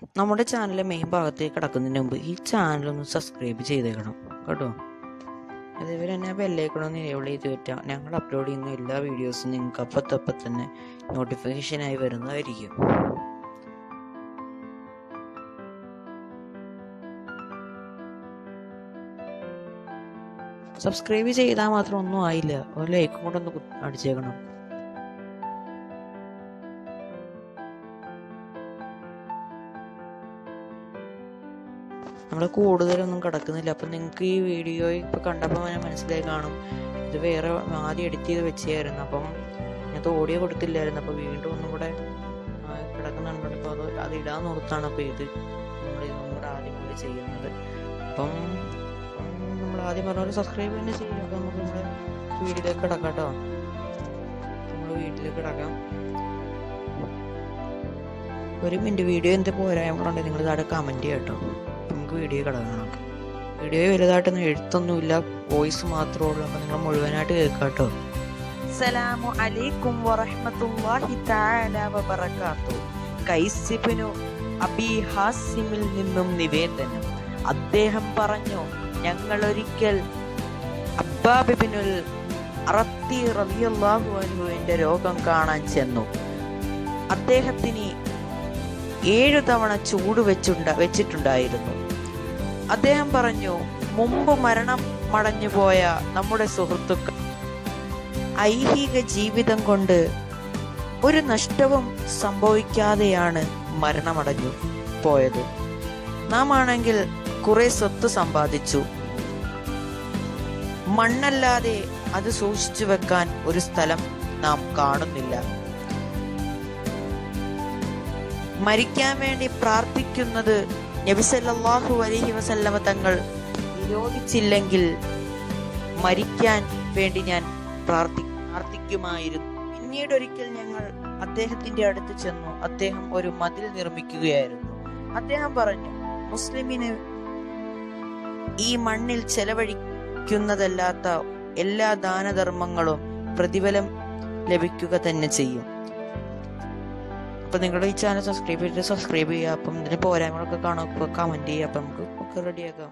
നമ്മുടെ ചാനലിലെ മെയിൻ ഭാഗത്തേക്ക് കിടക്കുന്നതിന് മുമ്പ് ഈ ചാനലൊന്ന് സബ്സ്ക്രൈബ് ചെയ്തേക്കണം കേട്ടോ. അതേപോലെ തന്നെ ബെല്ലൈക്കണമെന്ന് എനേബിൾ ചെയ്ത് പറ്റാം. ഞങ്ങൾ അപ്ലോഡ് ചെയ്യുന്ന എല്ലാ വീഡിയോസും നിങ്ങൾക്ക് അപ്പം തന്നെ നോട്ടിഫിക്കേഷനായി വരുന്നതായിരിക്കും. സബ്സ്ക്രൈബ് ചെയ്താൽ മാത്രം ഒന്നും ആയില്ല, ഒരു ലൈക്കും കൂടെ ഒന്ന് അടിച്ചേക്കണം. നമ്മൾ കൂടുതലൊന്നും കിടക്കുന്നില്ല. അപ്പം നിങ്ങൾക്ക് ഈ വീഡിയോ ഇപ്പോൾ കണ്ടപ്പോൾ മനസ്സിലായി കാണും, ഇത് വേറെ ആദ്യം എഡിറ്റ് ചെയ്ത് വെച്ചായിരുന്നു. അപ്പം ഞാൻ ഓഡിയോ കൊടുത്തില്ലായിരുന്നു. അപ്പോൾ വീണ്ടും ഒന്നും കൂടെ കിടക്കുന്നുണ്ട്. അപ്പോൾ അത് ഇടാൻ ഓർത്താണ് അപ്പോൾ ഇതൊന്നും കൂടെ ആദ്യം കൂടി ചെയ്യുന്നത്. അപ്പം നമ്മൾ ആദ്യം പറഞ്ഞ പോലെ സബ്സ്ക്രൈബ് തന്നെ ചെയ്യും. അപ്പോൾ നമുക്ക് നമ്മുടെ വീഡിയോയിലേക്ക് കിടക്കാം കേട്ടോ. നമ്മൾ വീട്ടിലേക്ക് കിടക്കാം. 1 മിനിറ്റ് വീഡിയോ എന്ത് പോരായ്മകളുണ്ട് നിങ്ങൾ താഴെ കമൻറ്റ് ചെയ്യാം കേട്ടോ. നമുക്ക് വീഡിയോ കിടക്കണം. വീഡിയോ വലുതായിട്ടൊന്നും എഴുത്തൊന്നുമില്ല, വോയിസ് മാത്രമേ ഉള്ളൂ. അപ്പം നിങ്ങൾ മുഴുവനായിട്ട് കേൾക്കാം കേട്ടോ. അസ്സലാമു അലൈക്കും വറഹ്മത്തുള്ളാഹി തആല വബറകാതുഹു. ഖൈസ് ഇബ്നു അബീ ഹാസിമിൽ നിന്നും നിവേദനം. അദ്ദേഹം പറഞ്ഞു, ഞങ്ങൾ ഒരിക്കൽ അബ്ബാബ് ഇബ്നുൽ അറത്തി റളിയല്ലാഹു അൻഹുവിന്റെ രോഗം കാണാൻ ചെന്നു. അദ്ദേഹത്തിന് 7 തവണ ചൂട് വെച്ചിട്ടുണ്ടായിരുന്നു. അദ്ദേഹം പറഞ്ഞു, മുമ്പ് മരണം മടഞ്ഞുപോയ നമ്മുടെ സുഹൃത്തുക്കൾ ഐഹിക ജീവിതം കൊണ്ട് ഒരു നഷ്ടവും സംഭവിക്കാതെയാണ് മരണമടഞ്ഞു പോയത്. നാം ആണെങ്കിൽ കുറെ സ്വത്ത് സമ്പാദിച്ചു. മണ്ണല്ലാതെ അത് സൂക്ഷിച്ചു വെക്കാൻ ഒരു സ്ഥലം നാം കാണുന്നില്ല. മരിക്കാൻ വേണ്ടി പ്രാർത്ഥിക്കുന്നത് നബി സല്ലല്ലാഹു അലൈഹി വസല്ലമ തങ്ങൾ വിരോധിച്ചില്ലെങ്കിൽ മരിക്കാൻ വേണ്ടി ഞാൻ പ്രാർത്ഥിക്കുമായിരുന്നു. പിന്നീട് ഒരിക്കൽ ഞങ്ങൾ അദ്ദേഹത്തിന്റെ അടുത്ത് ചെന്നു. അദ്ദേഹം ഒരു മതിൽ നിർമ്മിക്കുകയായിരുന്നു. അദ്ദേഹം പറഞ്ഞു, മുസ്ലിമിന് ഈ മണ്ണിൽ ചെലവഴിക്കുന്നതല്ലാത്ത എല്ലാ ദാനധർമ്മങ്ങളും പ്രതിഫലം ലഭിക്കുക തന്നെ ചെയ്യും. അപ്പം നിങ്ങളുടെ ഈ ചാനൽ സബ്സ്ക്രൈബ് ചെയ്യുക. അപ്പം ഇതിന് പോരായ്മകളൊക്കെ കാണുക, കമൻറ്റ് ചെയ്യുക. അപ്പം നമുക്ക് റെഡിയാക്കാം.